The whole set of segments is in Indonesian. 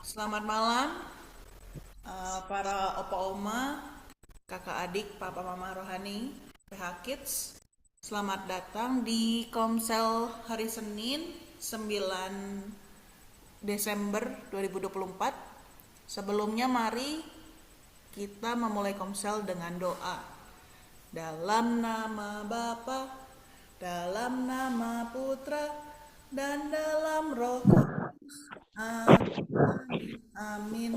Selamat malam, para opa oma, kakak adik, papa mama rohani, PH Kids. Selamat datang di Komsel hari Senin 9 Desember 2024. Sebelumnya mari kita memulai Komsel dengan doa. Dalam nama Bapa, dalam nama Putra, dan dalam Roh Kudus. Amin. Amin.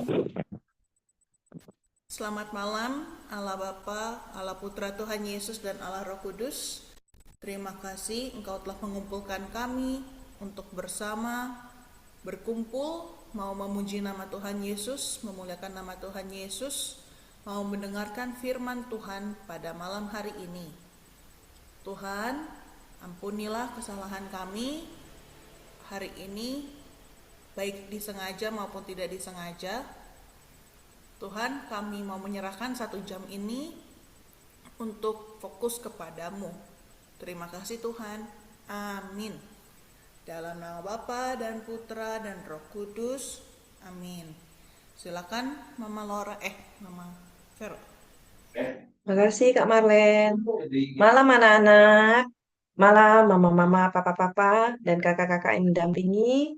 Selamat malam, Allah Bapa, Allah Putra Tuhan Yesus dan Allah Roh Kudus. Terima kasih Engkau telah mengumpulkan kami untuk bersama berkumpul, mau memuji nama Tuhan Yesus, memuliakan nama Tuhan Yesus, mau mendengarkan firman Tuhan pada malam hari ini. Tuhan, ampunilah kesalahan kami hari ini, baik disengaja maupun tidak disengaja. Tuhan, kami mau menyerahkan 1 jam ini untuk fokus kepadamu. Terima kasih Tuhan. Amin. Dalam nama Bapa dan Putra dan Roh Kudus. Amin. Silakan Mama Laura, Mama Vero. Terima kasih Kak Marlen. Malam anak-anak, malam mama-mama, papa-papa, dan kakak-kakak yang mendampingi.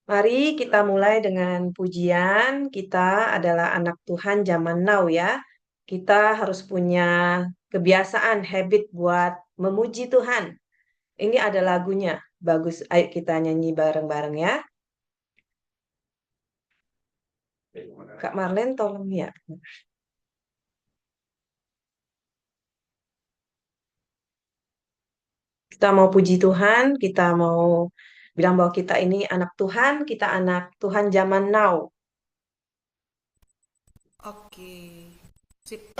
Mari kita mulai dengan pujian. Kita adalah anak Tuhan zaman now ya. Kita harus punya kebiasaan, habit buat memuji Tuhan. Ini ada lagunya. Bagus, ayo kita nyanyi bareng-bareng ya. Kak Marlen tolong ya. Kita mau puji Tuhan, kita mau bilang bahwa kita ini anak Tuhan, kita anak Tuhan zaman now. Oke. Sip.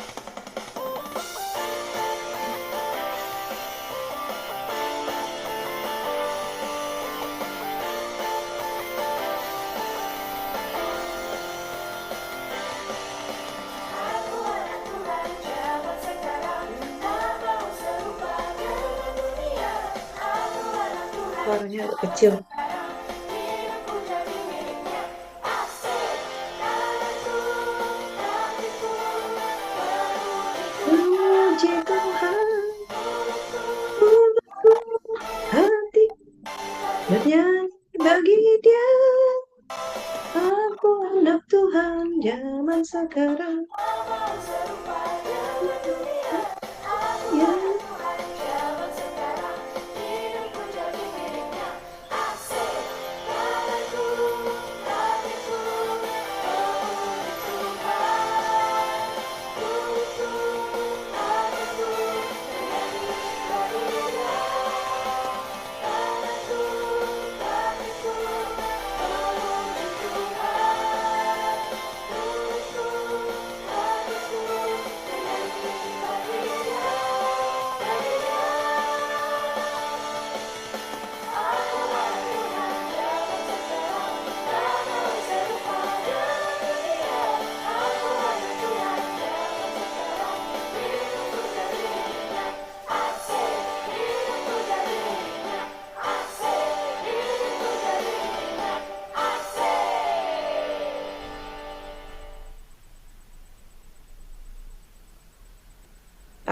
Suaranya agak kecil. Puji Tuhan, mulutku, hati bernyanyi bagi Dia. Aku anak Tuhan zaman sekarang. Ya.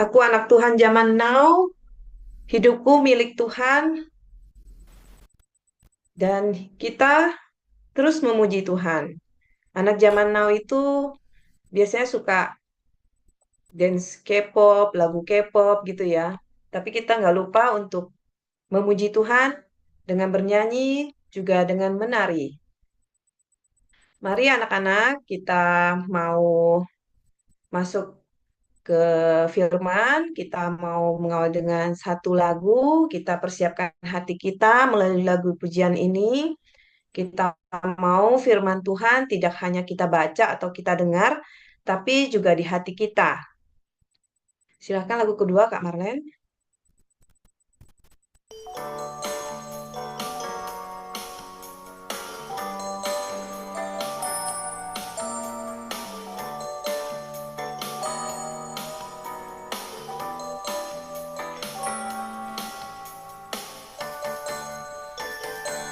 Aku anak Tuhan zaman now, hidupku milik Tuhan, dan kita terus memuji Tuhan. Anak zaman now itu biasanya suka dance K-pop, lagu K-pop gitu ya. Tapi kita nggak lupa untuk memuji Tuhan dengan bernyanyi, juga dengan menari. Mari anak-anak, kita mau masuk ke firman, kita mau mengawal dengan satu lagu, kita persiapkan hati kita melalui lagu pujian ini. Kita mau firman Tuhan tidak hanya kita baca atau kita dengar, tapi juga di hati kita. Silahkan lagu kedua, Kak Marlen.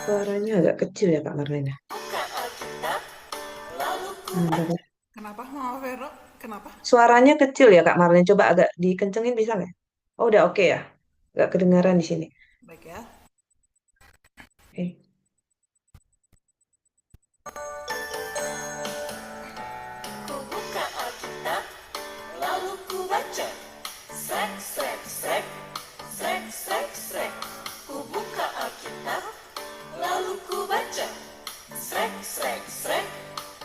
Suaranya agak kecil ya, Kak Marlen. Bentar ya. Kenapa Mama Vero? Kenapa? Suaranya kecil ya Kak Marlene. Coba agak dikencengin bisa nggak? Oh udah oke ya. Nggak kedengaran di sini. Baik ya. Oke. Ku buka Alkitab, lalu ku baca. Srek, srek, srek, srek, srek, srek. Ku buka Alkitab, lalu ku baca. Srek, srek, srek,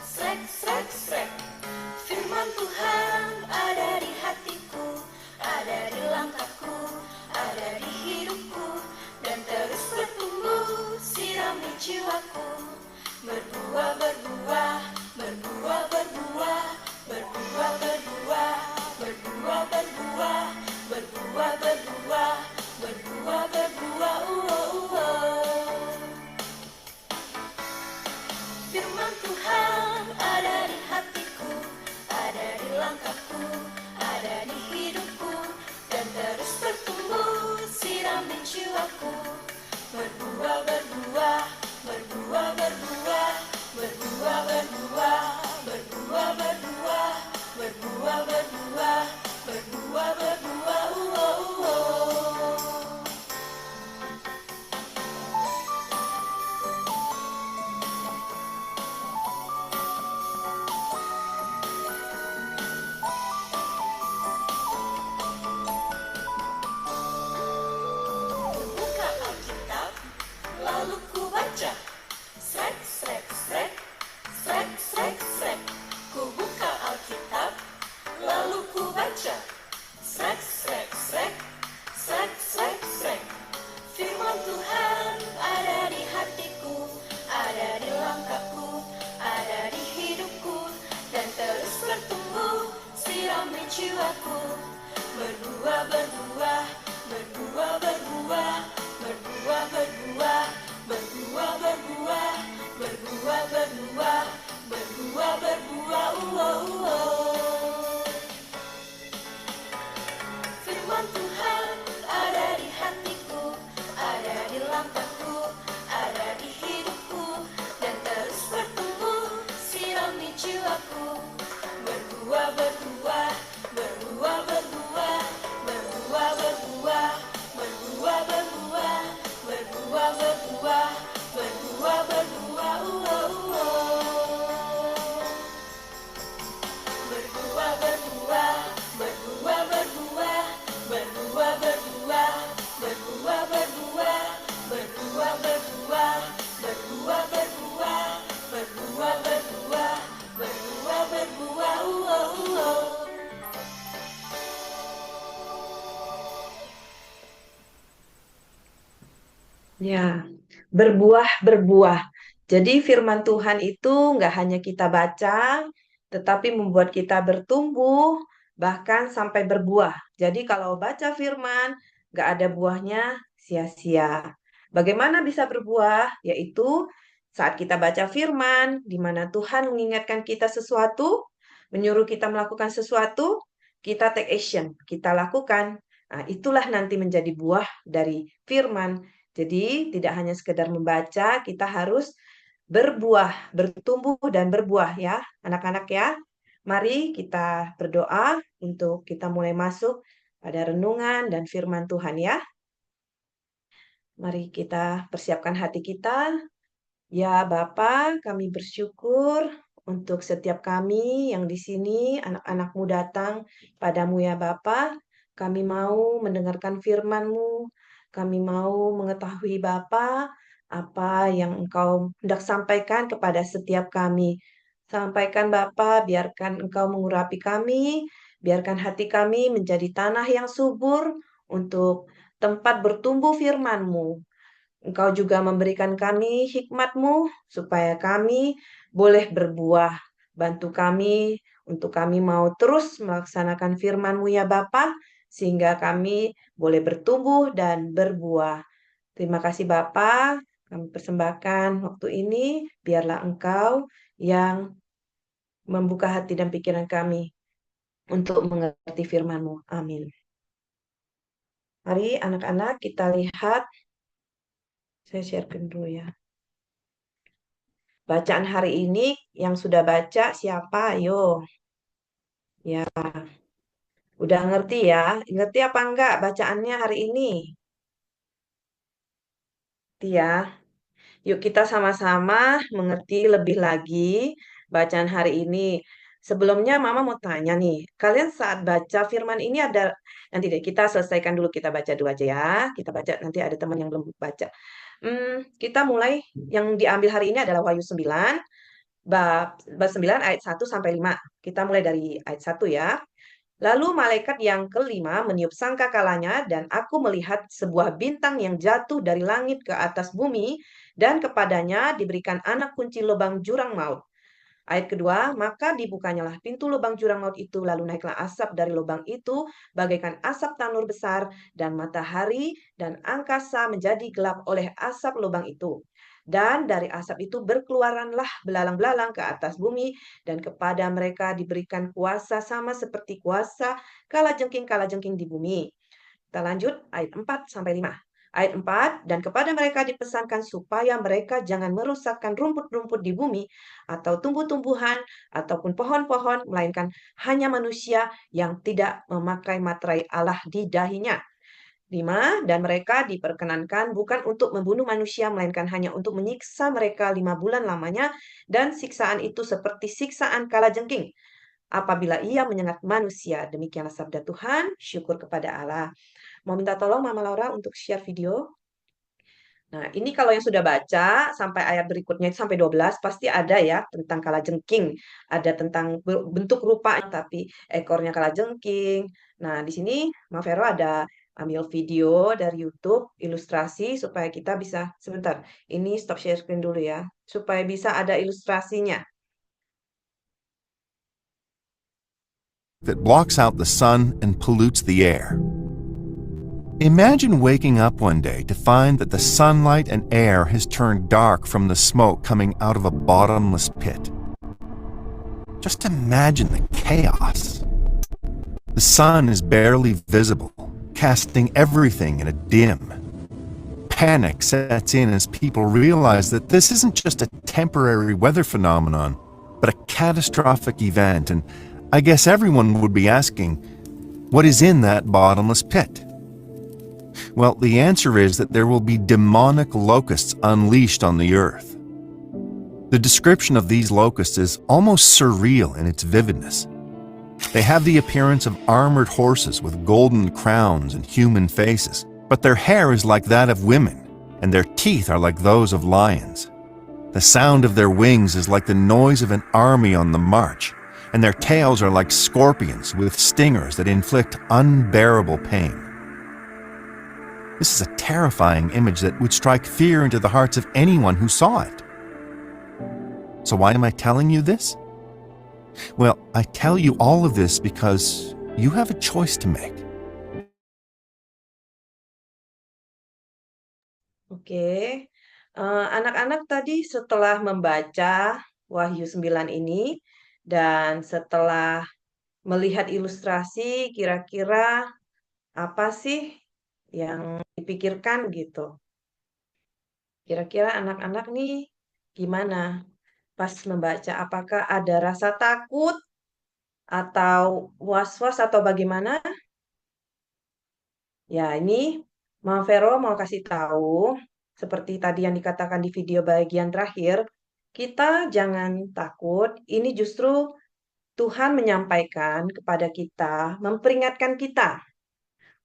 srek, srek, srek. Firman Tuhan ada di hatiku, ada di langkahku, ada di hidupku, dan terus bertumbuh, sirami jiwaku. Berbuah, berbuah, berbuah, berbuah, berbuah, berbuah, berbuah, berbuah, berbuah, berbuah, berbuah, berbuah, Firman Tuhan ada di hatiku, ada di langkahku, ada di hidupku, dan terus bertumbuh, sirami jiwaku. Berbuah, berbuah, berbuah, berbuah, berbuah, berbuah, berbuah, berbuah, berbuah, berbuah, berbuah, berbuah, Buka Alkitab, lalu ku baca. Srek, srek, srek, srek, srek, srek. Ku buka Alkitab, lalu ku baca. Srek, srek, srek, srek, srek, srek. Firman Tuhan ada di hatiku, ada di langkahku, ada di hidupku, dan terus bertumbuh, sirami jiwaku. Berbuah, berbuah, berbuah, berbuah, berbuah, berbuah, berbuah, berbuah, berbuah, berbuah, berbuah, berbuah, Firman Tuhan ada di hatiku, ada di langkahku, ada di hidupku, dan terus bertumbuh, sirami jiwaku. Berbuah, berbuah, berbuah, berbuah, berbuah, berbuah, berbuah, berbuah, berbuah, berbuah, berbuah, berbuah, Berbuah, berbuah, berbuah, berbuah, berbuah, berbuah, berbuah, berbuah, berbuah, berbuah, berbuah, berbuah, berbuah, berbuah, berbuah, berbuah, Ya, berbuah-berbuah. Jadi firman Tuhan itu nggak hanya kita baca, tetapi membuat kita bertumbuh, bahkan sampai berbuah. Jadi kalau baca firman, nggak ada buahnya, sia-sia. Bagaimana bisa berbuah? Yaitu saat kita baca firman, di mana Tuhan mengingatkan kita sesuatu, menyuruh kita melakukan sesuatu, kita take action, kita lakukan. Nah, itulah nanti menjadi buah dari firman. Jadi tidak hanya sekedar membaca, kita harus berbuah, bertumbuh dan berbuah ya, anak-anak ya. Mari kita berdoa untuk kita mulai masuk pada renungan dan firman Tuhan ya. Mari kita persiapkan hati kita. Ya Bapa, kami bersyukur untuk setiap kami yang di sini, anak-anakmu datang padamu ya Bapa. Kami mau mendengarkan firman-Mu, kami mau mengetahui Bapa apa yang Engkau hendak sampaikan kepada setiap kami. Sampaikan Bapa, biarkan Engkau mengurapi kami, biarkan hati kami menjadi tanah yang subur untuk tempat bertumbuh firman-Mu. Engkau juga memberikan kami hikmat-Mu supaya kami boleh berbuah. Bantu kami untuk kami mau terus melaksanakan firman-Mu ya Bapa, sehingga kami boleh bertumbuh dan berbuah. Terima kasih Bapa, kami persembahkan waktu ini, biarlah Engkau yang membuka hati dan pikiran kami untuk mengerti firman-Mu. Amin. Mari anak-anak kita lihat, saya sharekan dulu ya. bacaan hari ini yang sudah baca siapa? Ayo. Ya, udah ngerti ya? Ngerti apa enggak bacaannya hari ini? Ngerti ya? Yuk kita sama-sama mengerti lebih lagi bacaan hari ini. Sebelumnya Mama mau tanya nih, kalian saat baca firman ini ada, nanti deh kita selesaikan dulu, kita baca dulu aja ya. Kita baca, nanti ada teman yang belum baca. Kita mulai, yang diambil hari ini adalah Wahyu 9, bab 9 ayat 1 sampai 5. Kita mulai dari ayat 1 ya. Lalu malaikat yang kelima meniup sangkakalanya dan aku melihat sebuah bintang yang jatuh dari langit ke atas bumi dan kepadanya diberikan anak kunci lubang jurang maut. Ayat kedua, maka dibukanyalah pintu lubang jurang maut itu, lalu naiklah asap dari lubang itu, bagaikan asap tanur besar, dan matahari dan angkasa menjadi gelap oleh asap lubang itu. Dan dari asap itu berkeluaranlah belalang-belalang ke atas bumi, dan kepada mereka diberikan kuasa sama seperti kuasa kalajengking-kalajengking di bumi. Kita lanjut ayat 4 sampai 5. Ayat 4, dan kepada mereka dipesankan supaya mereka jangan merusakkan rumput-rumput di bumi atau tumbuh-tumbuhan ataupun pohon-pohon, melainkan hanya manusia yang tidak memakai materai Allah di dahinya. 5, dan mereka diperkenankan bukan untuk membunuh manusia, melainkan hanya untuk menyiksa mereka 5 bulan lamanya, dan siksaan itu seperti siksaan kalajengking apabila ia menyengat manusia. Demikianlah sabda Tuhan, syukur kepada Allah. Mau minta tolong Mama Laura untuk share video. Nah, ini kalau yang sudah baca sampai ayat berikutnya itu sampai 12 pasti ada ya tentang kalajengking, ada tentang bentuk rupa tapi ekornya kalajengking. Nah, di sini Mavero ada ambil video dari YouTube ilustrasi supaya kita bisa sebentar. Ini stop share screen dulu ya, supaya bisa ada ilustrasinya. That blocks out the sun and pollutes the air. Imagine waking up one day to find that the sunlight and air has turned dark from the smoke coming out of a bottomless pit. Just imagine the chaos. The sun is barely visible, casting everything in a dim. Panic sets in as people realize that this isn't just a temporary weather phenomenon, but a catastrophic event, and I guess everyone would be asking, what is in that bottomless pit? Well, the answer is that there will be demonic locusts unleashed on the earth. The description of these locusts is almost surreal in its vividness. They have the appearance of armored horses with golden crowns and human faces, but their hair is like that of women, and their teeth are like those of lions. The sound of their wings is like the noise of an army on the march, and their tails are like scorpions with stingers that inflict unbearable pain. This is a terrifying image that would strike fear into the hearts of anyone who saw it. So why am I telling you this? Well, I tell you all of this because you have a choice to make. Oke, anak-anak tadi setelah membaca Wahyu 9 ini dan setelah melihat ilustrasi, kira-kira apa sih yang dipikirkan gitu? Kira-kira anak-anak nih gimana pas membaca? Apakah ada rasa takut atau was-was atau bagaimana? Ya, ini Mama Vero mau kasih tahu, seperti tadi yang dikatakan di video bagian terakhir, kita jangan takut. Ini justru Tuhan menyampaikan kepada kita, memperingatkan kita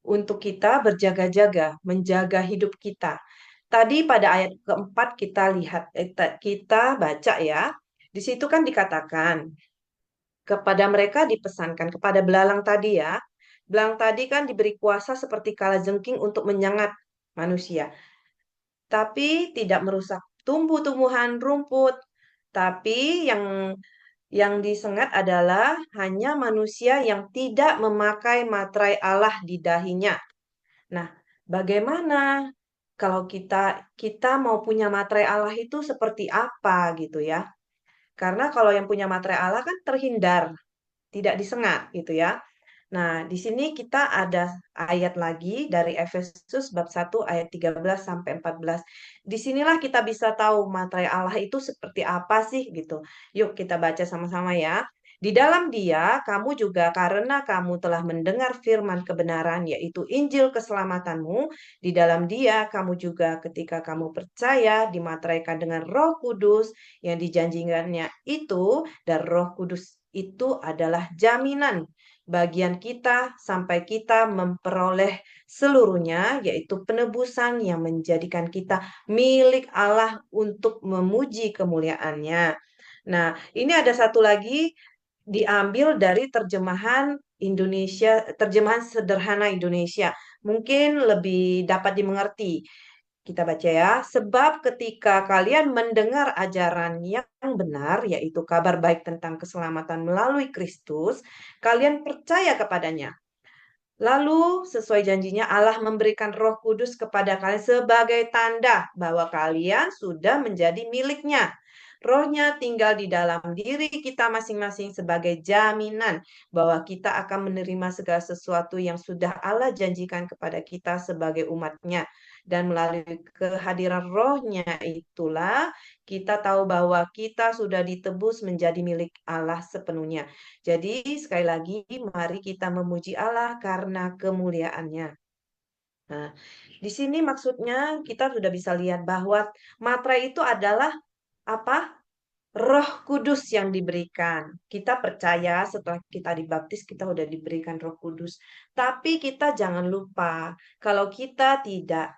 untuk kita berjaga-jaga, menjaga hidup kita. Tadi pada ayat keempat kita lihat, kita baca ya, di situ kan dikatakan, kepada mereka dipesankan, kepada belalang tadi ya, belalang tadi kan diberi kuasa seperti kalajengking untuk menyengat manusia. Tapi tidak merusak tumbuh-tumbuhan rumput. Tapi yang disengat adalah hanya manusia yang tidak memakai materai Allah di dahinya. Nah, bagaimana kalau kita mau punya materai Allah itu seperti apa gitu ya? Karena kalau yang punya materai Allah kan terhindar, tidak disengat gitu ya. Nah, di sini kita ada ayat lagi dari Efesus bab 1 ayat 13 sampai 14. Disinilah kita bisa tahu materai Allah itu seperti apa sih gitu. Yuk kita baca sama-sama ya. Di dalam Dia, kamu juga karena kamu telah mendengar firman kebenaran, yaitu Injil keselamatanmu. Di dalam Dia, kamu juga ketika kamu percaya dimateraikan dengan Roh Kudus yang dijanjikannya itu, dan Roh Kudus itu adalah jaminan bagian kita sampai kita memperoleh seluruhnya, yaitu penebusan yang menjadikan kita milik Allah untuk memuji kemuliaannya. Nah, ini ada satu lagi diambil dari terjemahan Indonesia, terjemahan sederhana Indonesia. Mungkin lebih dapat dimengerti. Kita baca ya, sebab ketika kalian mendengar ajaran yang benar, yaitu kabar baik tentang keselamatan melalui Kristus, kalian percaya kepadanya. Lalu sesuai janjinya Allah memberikan Roh Kudus kepada kalian sebagai tanda bahwa kalian sudah menjadi miliknya. Rohnya tinggal di dalam diri kita masing-masing sebagai jaminan bahwa kita akan menerima segala sesuatu yang sudah Allah janjikan kepada kita sebagai umatnya. Dan melalui kehadiran rohnya itulah kita tahu bahwa kita sudah ditebus menjadi milik Allah sepenuhnya. Jadi sekali lagi mari kita memuji Allah karena kemuliaannya. Nah, di sini maksudnya kita sudah bisa lihat bahwa materai itu adalah apa? Roh Kudus yang diberikan. Kita percaya setelah kita dibaptis kita sudah diberikan Roh Kudus. Tapi kita jangan lupa kalau kita tidak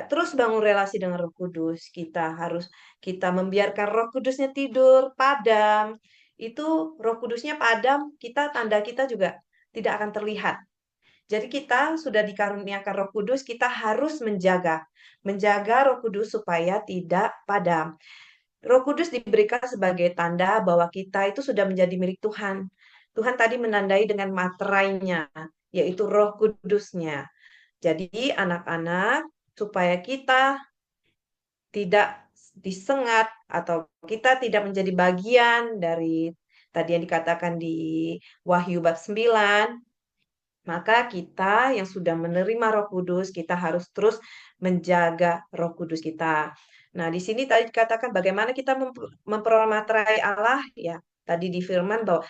terus bangun relasi dengan Roh Kudus, kita membiarkan Roh Kudusnya tidur, padam. Itu Roh Kudusnya padam, tanda kita juga tidak akan terlihat. Jadi kita sudah dikaruniakan Roh Kudus, kita harus menjaga Roh Kudus supaya tidak padam. Roh Kudus diberikan sebagai tanda bahwa kita itu sudah menjadi milik Tuhan. Tuhan tadi menandai dengan materainya, yaitu Roh Kudusnya. Jadi anak-anak, supaya kita tidak disengat atau kita tidak menjadi bagian dari tadi yang dikatakan di Wahyu bab 9, maka kita yang sudah menerima Roh Kudus, kita harus terus menjaga Roh Kudus kita. Nah, di sini tadi dikatakan bagaimana kita memperoleh materai Allah, ya. Tadi di firman bahwa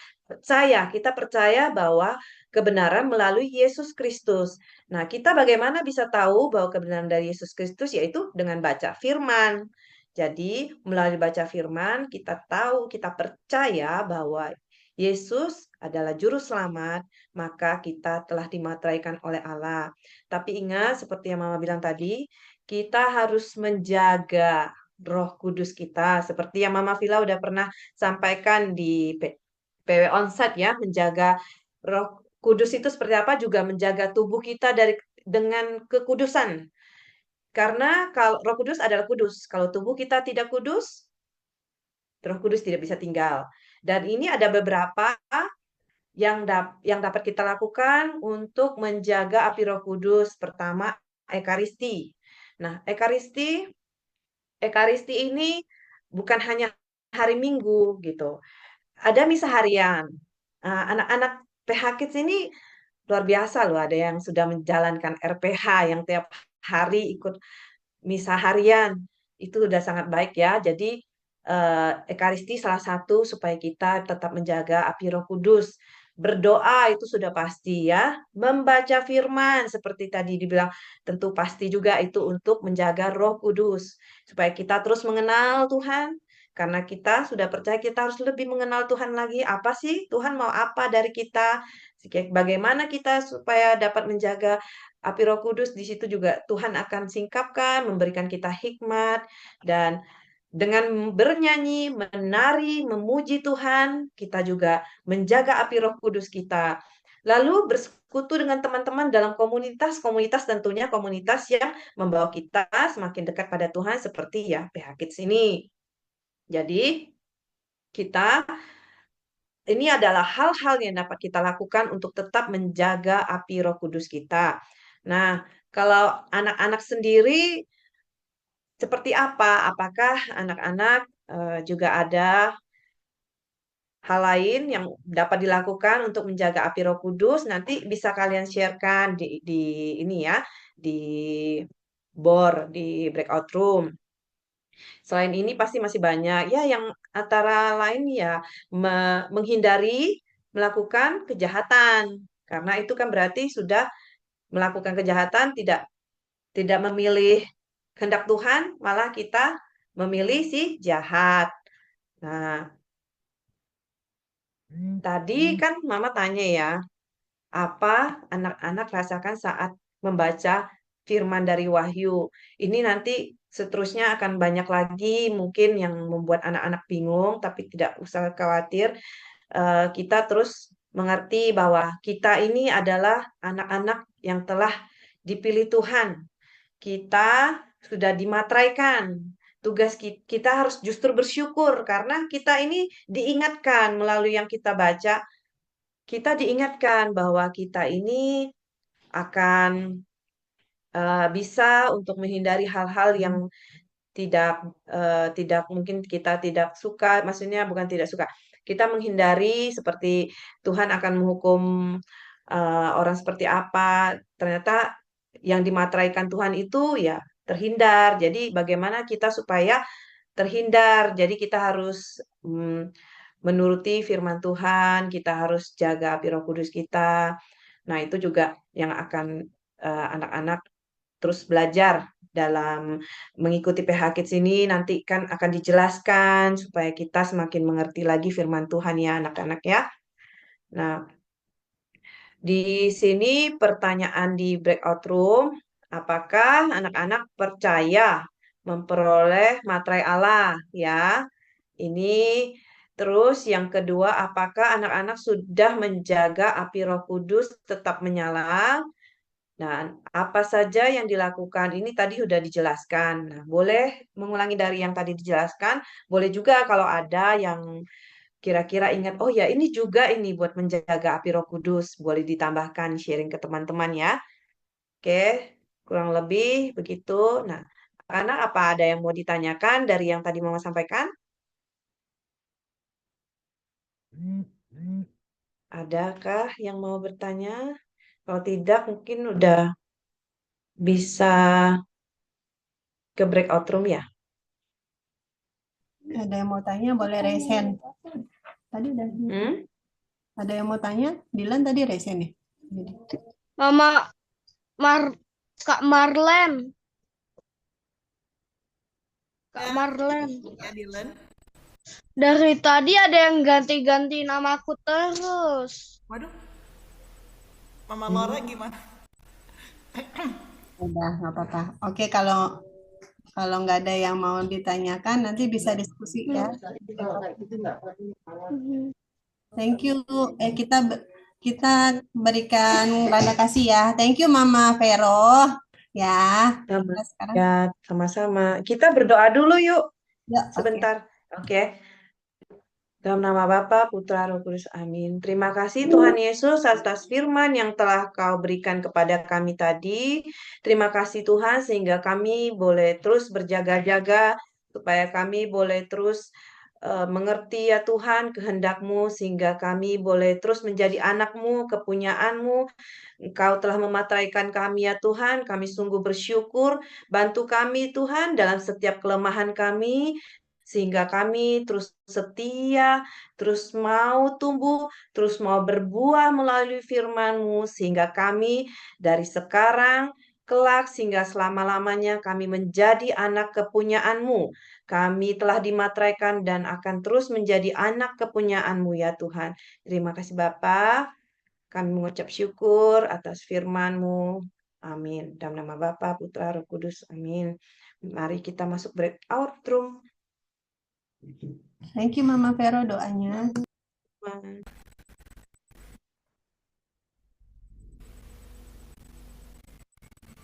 kita percaya bahwa kebenaran melalui Yesus Kristus. Nah, kita bagaimana bisa tahu bahwa kebenaran dari Yesus Kristus, yaitu dengan baca firman. Jadi, melalui baca firman, kita tahu, kita percaya bahwa Yesus adalah juru selamat, maka kita telah dimateraikan oleh Allah. Tapi ingat, seperti yang Mama bilang tadi, kita harus menjaga Roh Kudus kita, seperti yang Mama Vila udah pernah sampaikan di PW Onsite ya, menjaga Roh Kudus itu seperti apa, juga menjaga tubuh kita dengan kekudusan. Karena kalau Roh Kudus adalah kudus, kalau tubuh kita tidak kudus, Roh Kudus tidak bisa tinggal. Dan ini ada beberapa yang dapat kita lakukan untuk menjaga api Roh Kudus. Pertama, Ekaristi. Nah, Ekaristi ini bukan hanya hari Minggu gitu. Ada misa harian. Anak-anak PH Kids ini luar biasa loh. Ada yang sudah menjalankan RPH yang tiap hari ikut misa harian. Itu sudah sangat baik ya. Jadi Ekaristi salah satu supaya kita tetap menjaga api Roh Kudus. Berdoa itu sudah pasti ya. Membaca firman seperti tadi dibilang tentu pasti juga itu untuk menjaga Roh Kudus supaya kita terus mengenal Tuhan. Karena kita sudah percaya kita harus lebih mengenal Tuhan lagi. Apa sih Tuhan mau apa dari kita? Bagaimana kita supaya dapat menjaga api Roh Kudus? Di situ juga Tuhan akan singkapkan, memberikan kita hikmat dan dengan bernyanyi, menari, memuji Tuhan, kita juga menjaga api Roh Kudus kita. Lalu bersekutu dengan teman-teman dalam komunitas tentunya komunitas yang membawa kita semakin dekat pada Tuhan seperti ya PH Kids ini. Jadi kita ini adalah hal-hal yang dapat kita lakukan untuk tetap menjaga api Roh Kudus kita. Nah, kalau anak-anak sendiri seperti apa? Apakah anak-anak juga ada hal lain yang dapat dilakukan untuk menjaga api Roh Kudus, nanti bisa kalian sharekan di ini ya, di di breakout room. Selain ini pasti masih banyak ya, yang antara lain ya menghindari melakukan kejahatan. Karena itu kan berarti sudah melakukan kejahatan, tidak memilih kehendak Tuhan, malah kita memilih si jahat. Nah, tadi kan Mama tanya ya, apa anak-anak rasakan saat membaca firman dari Wahyu. Ini nanti seterusnya akan banyak lagi mungkin yang membuat anak-anak bingung, tapi tidak usah khawatir. Kita terus mengerti bahwa kita ini adalah anak-anak yang telah dipilih Tuhan. Kita sudah dimateraikan. Tugas kita harus justru bersyukur karena kita ini diingatkan melalui yang kita baca, kita diingatkan bahwa kita ini akan bisa untuk menghindari hal-hal yang tidak mungkin kita tidak suka, maksudnya bukan tidak suka. Kita menghindari seperti Tuhan akan menghukum orang seperti apa. Ternyata yang dimateraikan Tuhan itu ya terhindar. Jadi bagaimana kita supaya terhindar? Jadi kita harus menuruti firman Tuhan, kita harus jaga api Roh Kudus kita. Nah, itu juga yang akan anak-anak terus belajar dalam mengikuti PH Kids ini, nanti kan akan dijelaskan supaya kita semakin mengerti lagi firman Tuhan ya anak-anak ya. Nah, di sini pertanyaan di breakout room, apakah anak-anak percaya memperoleh materai Allah ya? Ini terus yang kedua, apakah anak-anak sudah menjaga api Roh Kudus tetap menyala? Dan apa saja yang dilakukan ini tadi sudah dijelaskan. Nah, boleh mengulangi dari yang tadi dijelaskan. Boleh juga kalau ada yang kira-kira ingat, oh ya ini juga ini buat menjaga api Roh Kudus. Boleh ditambahkan sharing ke teman-teman ya. Oke, kurang lebih begitu. Nah, karena apa ada yang mau ditanyakan dari yang tadi Mama sampaikan? Adakah yang mau bertanya? Kalau tidak, mungkin udah bisa ke breakout room ya. Ada yang mau tanya boleh raise hand. Tadi udah. Ada yang mau tanya? Dilan tadi raise hand ya? Mama Kak Marlen. Kak Marlen. Ya, Dylan. Dari tadi ada yang ganti-ganti namaku terus. Waduh. Mama Laura gimana? Udah, nggak apa-apa. Oke, kalau nggak ada yang mau ditanyakan, nanti bisa diskusi ya. Thank you. Kita berikan tanda kasih ya. Thank you Mama Vero. Ya. Sekarang. Ya, sama-sama. Kita berdoa dulu yuk. Ya, sebentar. Oke. Dalam nama Bapa, Putra, Roh Kudus. Amin. Terima kasih Tuhan Yesus atas firman yang telah Kau berikan kepada kami tadi. Terima kasih Tuhan sehingga kami boleh terus berjaga-jaga, supaya kami boleh terus mengerti ya Tuhan kehendak-Mu, sehingga kami boleh terus menjadi anak-Mu, kepunyaan-Mu. Engkau telah memateraikan kami ya Tuhan, kami sungguh bersyukur. Bantu kami Tuhan dalam setiap kelemahan kami, sehingga kami terus setia, terus mau tumbuh, terus mau berbuah melalui firman-Mu, sehingga kami dari sekarang kelak sehingga selama-lamanya kami menjadi anak kepunyaan-Mu. Kami telah dimateraikan dan akan terus menjadi anak kepunyaan-Mu ya Tuhan. Terima kasih Bapa. Kami mengucap syukur atas firman-Mu. Amin. Dalam nama Bapa, Putra, Roh Kudus. Amin. Mari kita masuk breakout room. Thank you Mama Vero doanya.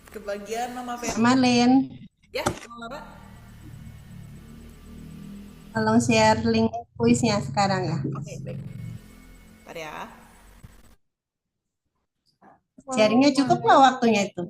Kebagian Mama Vero. Marlen. Ya, Mama Laura. Tolong share link kuisnya sekarang ya. Oke, baik. Bentar ya. Sharingnya cukup nggak waktunya itu?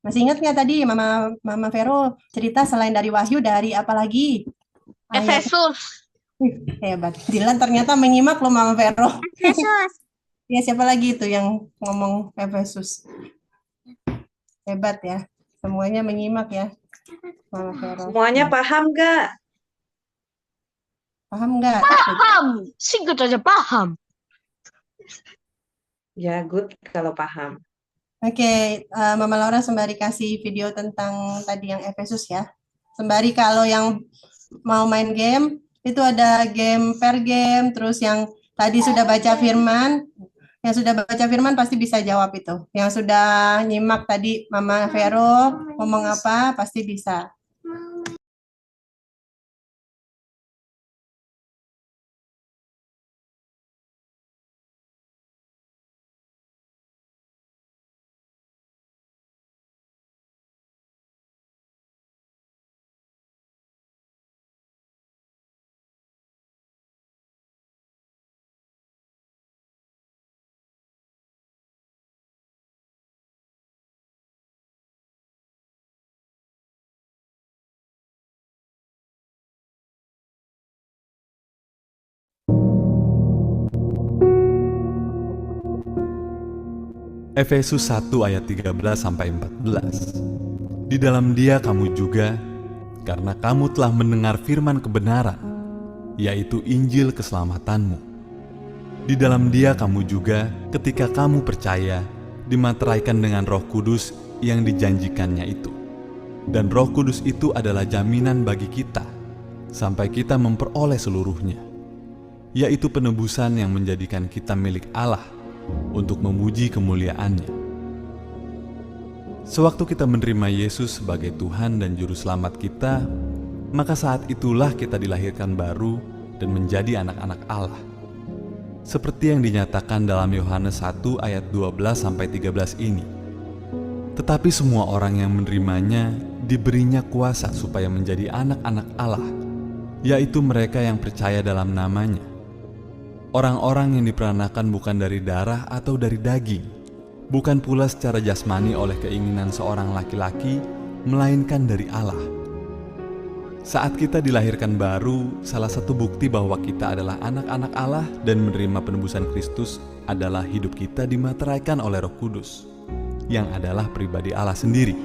Masih ingat nggak tadi Mama Vero cerita selain dari Wahyu dari apa lagi? Ayat Efesus. hebat. Dilan ternyata menyimak loh Mama Vero. Efesus. Ya siapa lagi itu yang ngomong Efesus? Hebat ya. Semuanya menyimak ya Mama Vero. Semuanya paham gak? Paham nggak? Paham. Singkat aja paham. Ya, good kalau paham. Oke, Mama Laura sembari kasih video tentang tadi yang Efesus ya. Sembari kalau yang mau main game, itu ada game per game, terus yang tadi sudah baca firman, yang sudah baca firman pasti bisa jawab itu. Yang sudah nyimak tadi Mama Vero ngomong apa, pasti bisa. Efesus 1 ayat 13-14. Di dalam Dia kamu juga, karena kamu telah mendengar firman kebenaran, yaitu Injil keselamatanmu. Di dalam Dia kamu juga, ketika kamu percaya, dimateraikan dengan Roh Kudus yang dijanjikannya itu. Dan Roh Kudus itu adalah jaminan bagi kita, sampai kita memperoleh seluruhnya, yaitu penebusan yang menjadikan kita milik Allah, untuk memuji kemuliaan-Nya. Sewaktu kita menerima Yesus sebagai Tuhan dan Juru Selamat kita, maka saat itulah kita dilahirkan baru dan menjadi anak-anak Allah. Seperti yang dinyatakan dalam Yohanes 1 ayat 12-13 ini. Tetapi semua orang yang menerimanya diberinya kuasa supaya menjadi anak-anak Allah, yaitu mereka yang percaya dalam namanya. Orang-orang yang diperanakan bukan dari darah atau dari daging, bukan pula secara jasmani oleh keinginan seorang laki-laki, melainkan dari Allah. Saat kita dilahirkan baru, salah satu bukti bahwa kita adalah anak-anak Allah dan menerima penebusan Kristus adalah hidup kita dimateraikan oleh Roh Kudus, yang adalah pribadi Allah sendiri.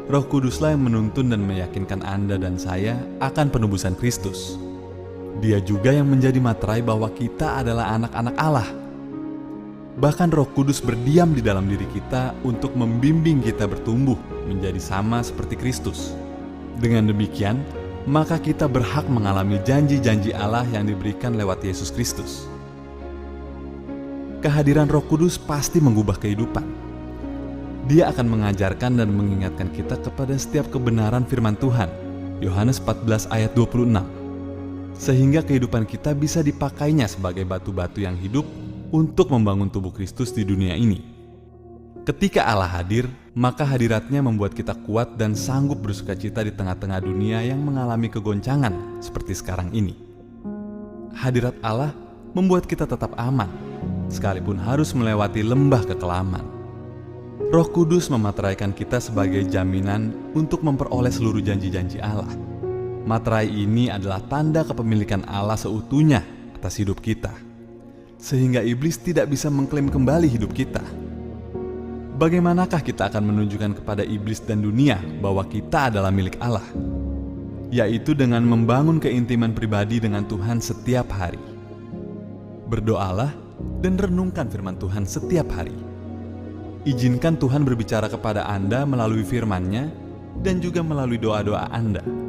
Roh Kuduslah yang menuntun dan meyakinkan Anda dan saya akan penebusan Kristus. Dia juga yang menjadi materai bahwa kita adalah anak-anak Allah. Bahkan Roh Kudus berdiam di dalam diri kita untuk membimbing kita bertumbuh menjadi sama seperti Kristus. Dengan demikian, maka kita berhak mengalami janji-janji Allah yang diberikan lewat Yesus Kristus. Kehadiran Roh Kudus pasti mengubah kehidupan. Dia akan mengajarkan dan mengingatkan kita kepada setiap kebenaran firman Tuhan. Yohanes 14 ayat 26. Sehingga kehidupan kita bisa dipakainya sebagai batu-batu yang hidup untuk membangun tubuh Kristus di dunia ini. Ketika Allah hadir, maka hadiratnya membuat kita kuat dan sanggup bersukacita di tengah-tengah dunia yang mengalami kegoncangan seperti sekarang ini. Hadirat Allah membuat kita tetap aman, sekalipun harus melewati lembah kekelaman. Roh Kudus memateraikan kita sebagai jaminan untuk memperoleh seluruh janji-janji Allah. Materai ini adalah tanda kepemilikan Allah seutuhnya atas hidup kita, sehingga iblis tidak bisa mengklaim kembali hidup kita. Bagaimanakah kita akan menunjukkan kepada iblis dan dunia bahwa kita adalah milik Allah? Yaitu dengan membangun keintiman pribadi dengan Tuhan setiap hari. Berdoalah dan renungkan firman Tuhan setiap hari. Izinkan Tuhan berbicara kepada Anda melalui firman-Nya dan juga melalui doa-doa Anda.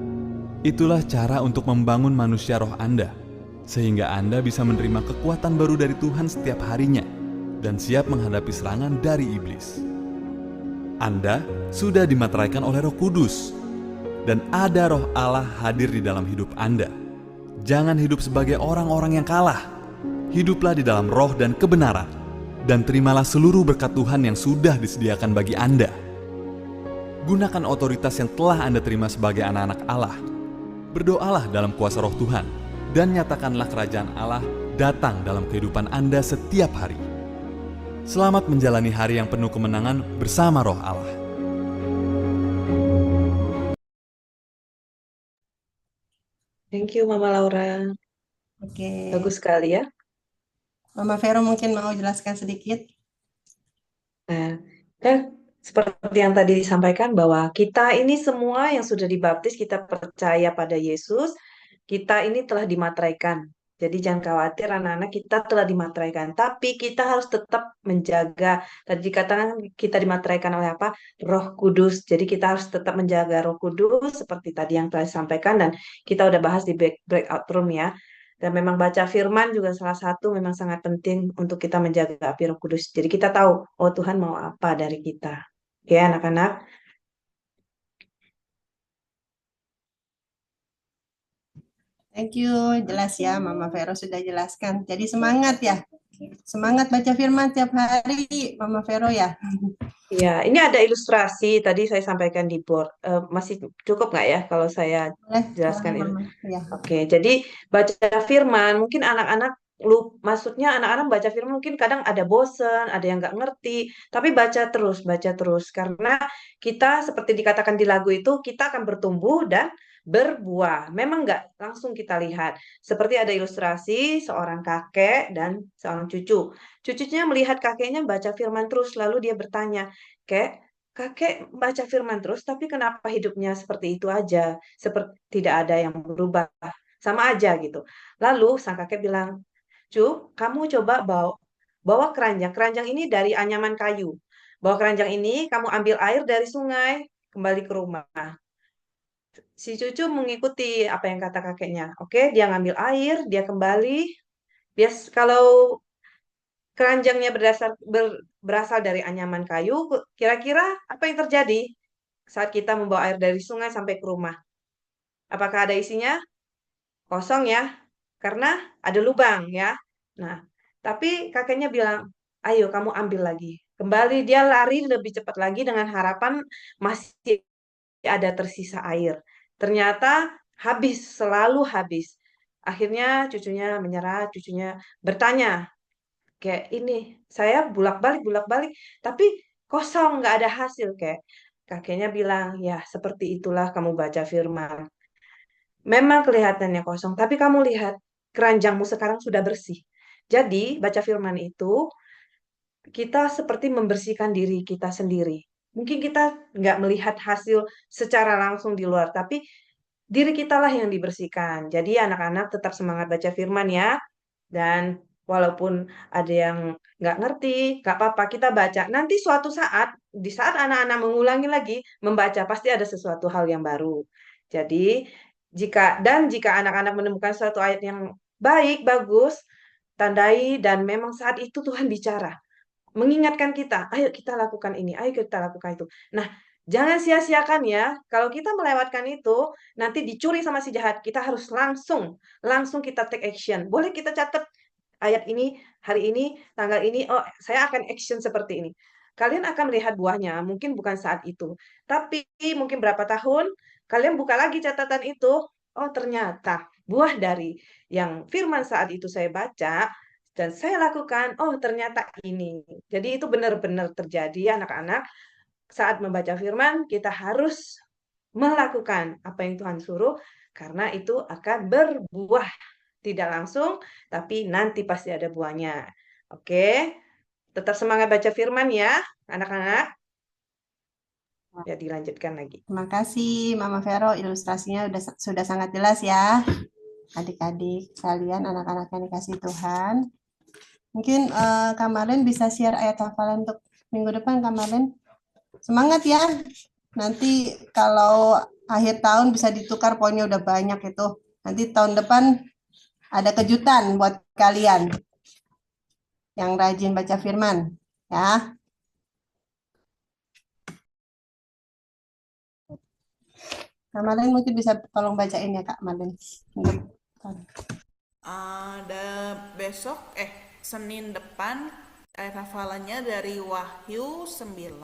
Itulah cara untuk membangun manusia roh Anda, sehingga Anda bisa menerima kekuatan baru dari Tuhan setiap harinya dan siap menghadapi serangan dari iblis. Anda sudah dimateraikan oleh Roh Kudus, dan ada Roh Allah hadir di dalam hidup Anda. Jangan hidup sebagai orang-orang yang kalah. Hiduplah di dalam roh dan kebenaran, dan terimalah seluruh berkat Tuhan yang sudah disediakan bagi Anda. Gunakan otoritas yang telah Anda terima sebagai anak-anak Allah. Berdoalah dalam kuasa Roh Tuhan, dan nyatakanlah kerajaan Allah datang dalam kehidupan Anda setiap hari. Selamat menjalani hari yang penuh kemenangan bersama Roh Allah. Thank you Mama Laura. Oke, Bagus sekali ya. Mama Vero mungkin mau jelaskan sedikit. Nah, kan seperti yang tadi disampaikan bahwa kita ini semua yang sudah dibaptis, kita percaya pada Yesus, kita ini telah dimateraikan. Jadi jangan khawatir anak-anak, kita telah dimateraikan. Tapi kita harus tetap menjaga. Tadi dikatakan kita dimateraikan oleh apa? Roh Kudus. Jadi kita harus tetap menjaga Roh Kudus seperti tadi yang telah disampaikan dan kita udah bahas di breakout room ya. Dan memang baca firman juga salah satu memang sangat penting untuk kita menjaga api Roh Kudus. Jadi kita tahu, oh Tuhan mau apa dari kita. Ya anak-anak. Thank you, jelas ya Mama Vero sudah jelaskan. Jadi semangat ya. Semangat baca firman tiap hari Mama Vero ya. Ya, ini ada ilustrasi tadi saya sampaikan di board. Masih cukup nggak ya kalau saya Boleh, jelaskan boleh Mama. Ya. Oke, jadi baca firman mungkin anak-anak maksudnya anak-anak baca firman mungkin kadang ada bosen, ada yang nggak ngerti, tapi baca terus karena kita seperti dikatakan di lagu itu kita akan bertumbuh dan berbuah. Memang nggak langsung kita lihat. Seperti ada ilustrasi seorang kakek dan seorang cucu. Cucunya melihat kakeknya baca firman terus, lalu dia bertanya, kakek baca firman terus, tapi kenapa hidupnya seperti itu aja? Seperti tidak ada yang berubah, sama aja gitu. Lalu sang kakek bilang, kamu coba bawa keranjang. Keranjang ini dari anyaman kayu. Bawa keranjang ini, kamu ambil air dari sungai, kembali ke rumah. Si cucu mengikuti apa yang kata kakeknya. Oke, dia ngambil air, dia kembali. Kalau keranjangnya berasal dari anyaman kayu, kira-kira apa yang terjadi saat kita membawa air dari sungai sampai ke rumah? Apakah ada isinya? Kosong ya, karena ada lubang ya. Nah, tapi kakeknya bilang, ayo kamu ambil lagi. Kembali dia lari lebih cepat lagi dengan harapan masih ada tersisa air. Ternyata habis, selalu habis. Akhirnya cucunya menyerah, cucunya bertanya, kayak ini, saya bulak-balik, tapi kosong, nggak ada hasil. Kayak kakeknya bilang, ya seperti itulah kamu baca firman. Memang kelihatannya kosong, tapi kamu lihat keranjangmu sekarang sudah bersih. Jadi, baca firman itu kita seperti membersihkan diri kita sendiri. Mungkin kita nggak melihat hasil secara langsung di luar, tapi diri kita lah yang dibersihkan. Jadi anak-anak tetap semangat baca firman ya. Dan walaupun ada yang nggak ngerti, nggak apa-apa kita baca. Nanti suatu saat, di saat anak-anak mengulangi lagi membaca, pasti ada sesuatu hal yang baru. Jadi jika anak-anak menemukan suatu ayat yang baik, bagus, tandai dan memang saat itu Tuhan bicara mengingatkan kita, ayo kita lakukan ini, ayo kita lakukan itu. Nah, jangan sia-siakan ya. Kalau kita melewatkan itu, nanti dicuri sama si jahat. Kita harus langsung kita take action. Boleh kita catat ayat ini, hari ini, tanggal ini, oh saya akan action seperti ini. Kalian akan melihat buahnya, mungkin bukan saat itu. Tapi mungkin berapa tahun, kalian buka lagi catatan itu, oh ternyata buah dari yang firman saat itu saya baca, dan saya lakukan, oh ternyata ini. Jadi itu benar-benar terjadi anak-anak. Saat membaca firman, kita harus melakukan apa yang Tuhan suruh, karena itu akan berbuah. Tidak langsung, tapi nanti pasti ada buahnya. Oke, tetap semangat baca firman ya, anak-anak. Ya, dilanjutkan lagi. Terima kasih Mama Vero, ilustrasinya sudah sangat jelas ya. Adik-adik kalian, anak-anak yang dikasih Tuhan. Mungkin Kak Marlen bisa share ayat hafalan untuk minggu depan, Kak Marlen. Semangat ya. Nanti kalau akhir tahun bisa ditukar poinnya udah banyak itu. Nanti tahun depan ada kejutan buat kalian yang rajin baca firman. Ya. Kak Marlen mungkin bisa tolong bacain ya Kak Marlen. Ada Senin depan ayat hafalannya dari Wahyu 9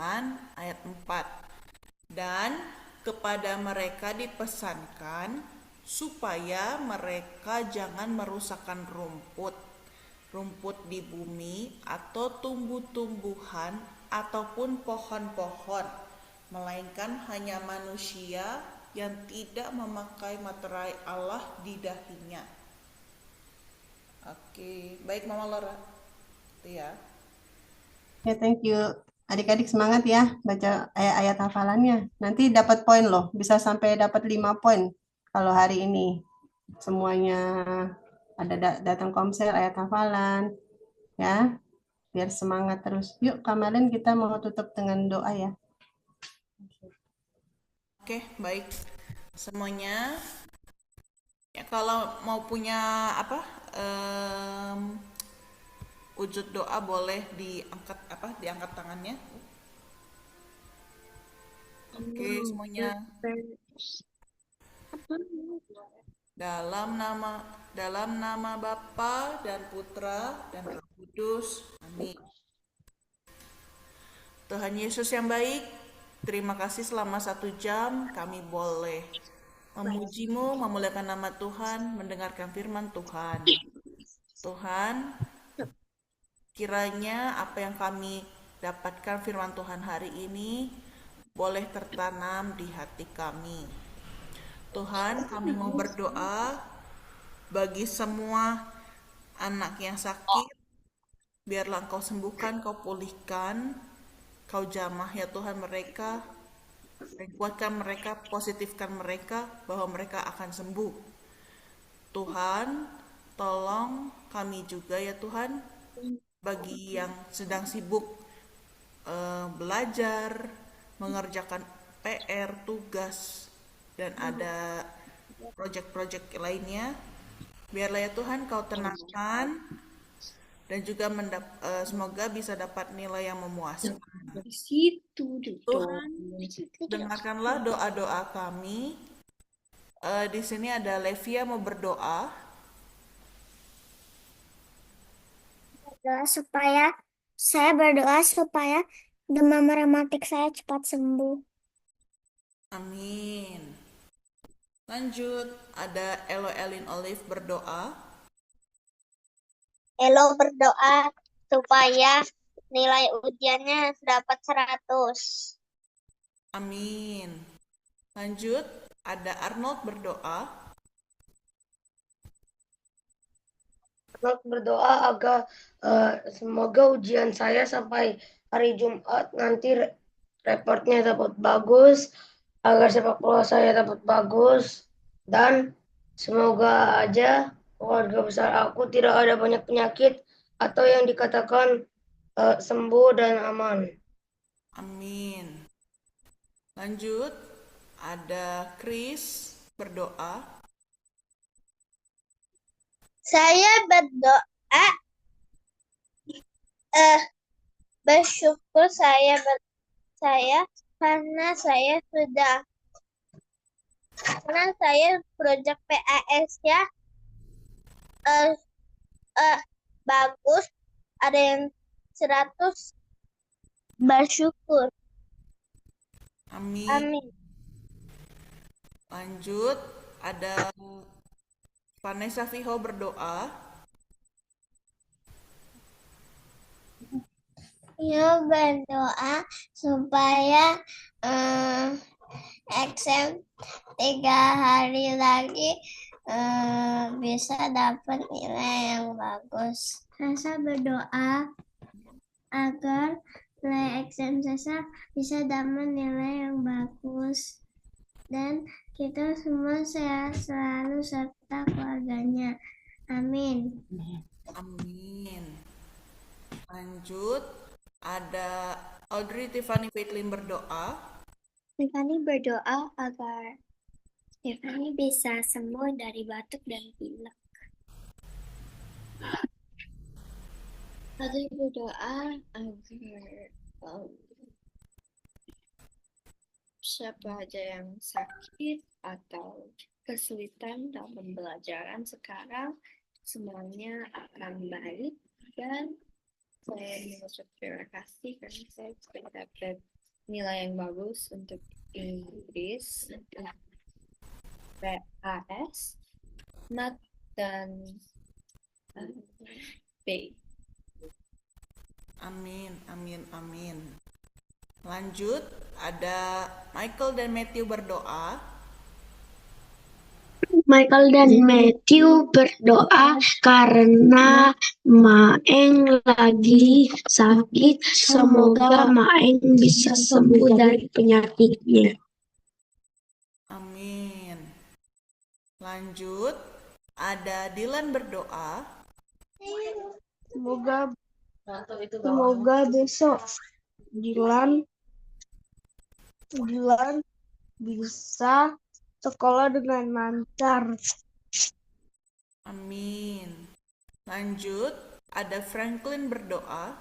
ayat 4. Dan kepada mereka dipesankan supaya mereka jangan merusakkan rumput di bumi atau tumbuh-tumbuhan ataupun pohon-pohon, melainkan hanya manusia yang tidak memakai materai Allah di dahinya. Oke, baik Mama Laura. Itu ya. Oke, thank you. Adik-adik semangat ya baca ayat-ayat hafalannya. Nanti dapat poin loh, bisa sampai dapat 5 poin kalau hari ini. Semuanya ada datang komsel ayat hafalan ya, biar semangat terus. Yuk, Kamalin kita mau tutup dengan doa ya. Oke, baik. Semuanya ya kalau mau punya wujud doa boleh diangkat tangannya. Oke, semuanya. Dalam nama Bapa dan Putra dan Roh Kudus. Amin. Tuhan Yesus yang baik, terima kasih selama 1 jam kami boleh memuji-Mu, memuliakan nama Tuhan, mendengarkan firman Tuhan. Tuhan, kiranya apa yang kami dapatkan firman Tuhan hari ini boleh tertanam di hati kami. Tuhan, kami mau berdoa bagi semua anak yang sakit, biarlah Engkau sembuhkan, Kau pulihkan, Kau jamah ya Tuhan mereka, dan kuatkan mereka, positifkan mereka bahwa mereka akan sembuh. Tuhan, tolong kami juga ya Tuhan, bagi yang sedang sibuk belajar, mengerjakan PR, tugas, dan ada proyek-proyek lainnya, biarlah ya Tuhan Kau tenangkan, dan juga semoga bisa dapat nilai yang memuaskan. Tuhan, dengarkanlah doa-doa kami. Di sini ada Levia mau berdoa. Saya berdoa supaya demam rematik saya cepat sembuh. Amin. Lanjut, ada Elo Elin Olive berdoa. Elo berdoa supaya nilai ujiannya dapat 100. Amin. Lanjut, ada Arnold berdoa. Arnold berdoa agar semoga ujian saya sampai hari Jumat nanti reportnya dapat bagus, agar sepak bola saya dapat bagus, dan semoga aja keluarga besar aku tidak ada banyak penyakit atau yang dikatakan sembuh dan aman. Amin. Lanjut, ada Chris berdoa. Saya berdoa bersyukur karena saya proyek PAS ya bagus, ada yang 100, bersyukur. Amin. Amin. Lanjut, ada Vanessa Viho berdoa. Yuk berdoa supaya exam 3 hari lagi bisa dapat nilai yang bagus. Saya berdoa agar nilai exam saya bisa dapat nilai yang bagus, dan kita semua sehat selalu serta keluarganya. Amin. Amin. Lanjut, ada Audrey Tiffany Faitlin berdoa. Tiffany berdoa agar Tiffany bisa sembuh dari batuk dan pilek. Audrey berdoa agar siapa aja yang sakit atau kesulitan dalam pembelajaran sekarang, semuanya akan baik, dan saya mengucap terima kasih karena saya sudah dapat nilai yang bagus untuk Inggris, PAS, Math, dan B. Amin, amin, amin. Lanjut, ada Michael dan Matthew berdoa. Michael dan Matthew berdoa karena Maeng lagi sakit. Semoga Maeng bisa sembuh dari penyakitnya. Amin. Lanjut, ada Dylan berdoa. Semoga besok Dilan bisa sekolah dengan lancar. Amin. Lanjut, ada Franklin berdoa.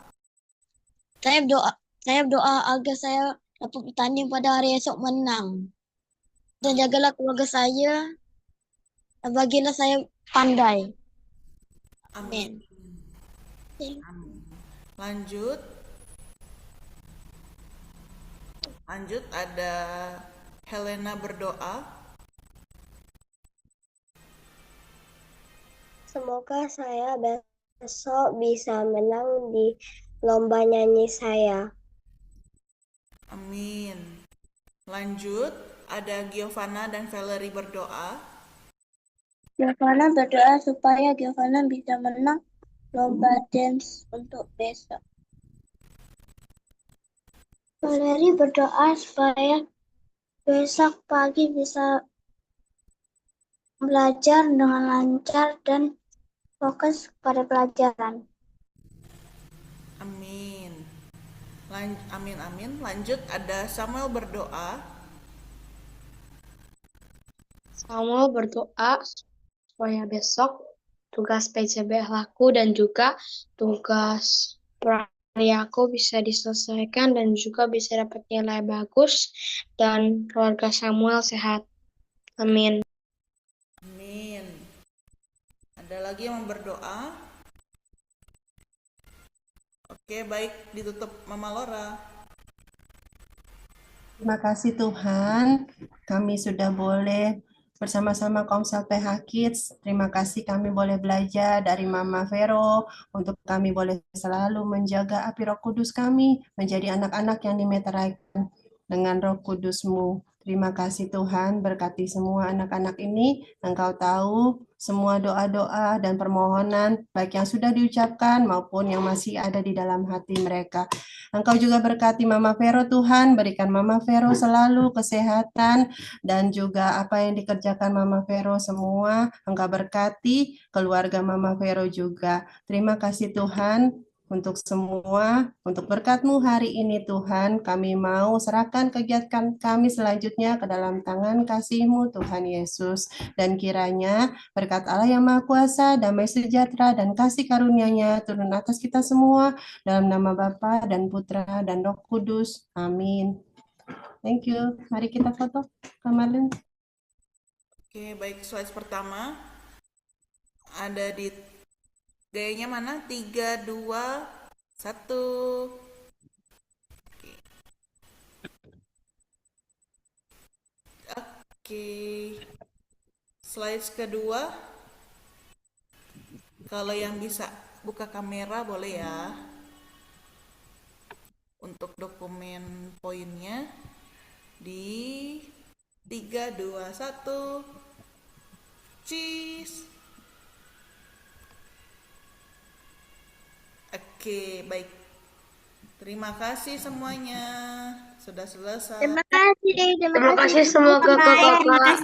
Saya berdoa agar saya dapat bertanding pada hari esok menang. Dan jagalah keluarga saya, dan bagilah saya pandai. Amin. Amin. Lanjut ada Helena berdoa. Semoga saya besok bisa menang di lomba nyanyi saya. Amin. Lanjut, ada Giovanna dan Valerie berdoa. Giovanna berdoa supaya Giovanna bisa menang lomba dance untuk besok. Valerie berdoa supaya besok pagi bisa belajar dengan lancar dan fokus pada pelajaran. Amin. Amin. Lanjut, ada Samuel berdoa. Samuel berdoa supaya besok tugas PCB laku dan juga tugas Priaku bisa diselesaikan dan juga bisa dapat nilai bagus dan keluarga Samuel sehat. Amin. Amin. Ada lagi yang berdoa? Oke, baik, ditutup Mama Laura. Terima kasih Tuhan, kami sudah boleh bersama-sama Komsel PH Kids. Terima kasih kami boleh belajar dari Mama Vero untuk kami boleh selalu menjaga api Roh Kudus kami menjadi anak-anak yang dimeteraikan dengan Roh Kudus-Mu. Terima kasih Tuhan, berkati semua anak-anak ini. Engkau tahu semua doa-doa dan permohonan baik yang sudah diucapkan maupun yang masih ada di dalam hati mereka. Engkau juga berkati Mama Vero Tuhan, berikan Mama Vero selalu kesehatan dan juga apa yang dikerjakan Mama Vero semua, Engkau berkati keluarga Mama Vero juga. Terima kasih Tuhan untuk semua, untuk berkat-Mu hari ini Tuhan, kami mau serahkan kegiatan kami selanjutnya ke dalam tangan kasih-Mu Tuhan Yesus. Dan kiranya berkat Allah yang Maha Kuasa, damai sejahtera dan kasih karunia-Nya turun atas kita semua, dalam nama Bapa dan Putra dan Roh Kudus. Amin. Thank you. Mari kita foto, Kak Marlin. Oke, baik, slide pertama. Ada di gayanya mana? 3, 2, 1. Oke. Slide kedua. Kalau yang bisa buka kamera boleh ya. Untuk dokumen poinnya di 3, 2, 1. Cheese. Oke, baik. Terima kasih semuanya. Sudah selesai. Terima kasih semoga kakak